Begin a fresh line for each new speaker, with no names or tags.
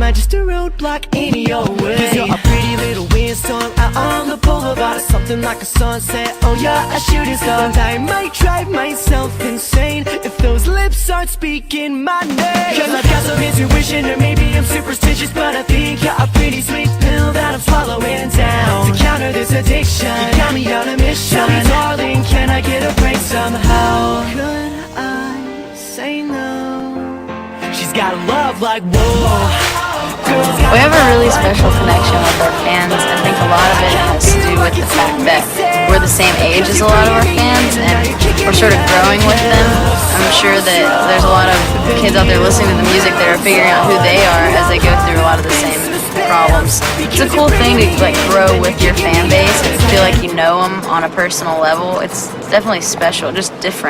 am I just a roadblock in your way? 'Cause you're a pretty little windstorm out on the boulevard, or something like a sunset. Oh, you're a shooting star, and I might drive myself insane if those lips aren't speaking my name. 'Cause I've got some intuition, or maybe I'm superstitious, but I think you're a pretty sweet pill that I'm swallowing down to counter this addiction. You got me on a mission. Tell me, darling, can I get a break somehow? Could I say no? She's got a love like whoa.
We have a really special connection with our fans. I think a lot of it has to do with the fact that we're the same age as a lot of our fans, and we're sort of growing with them. I'm sure that there's a lot of kids out there listening to the music that are figuring out who they are as they go through a lot of the same problems. It's a cool thing to like grow with your fan base and feel like you know them on a personal level. It's definitely special, just different.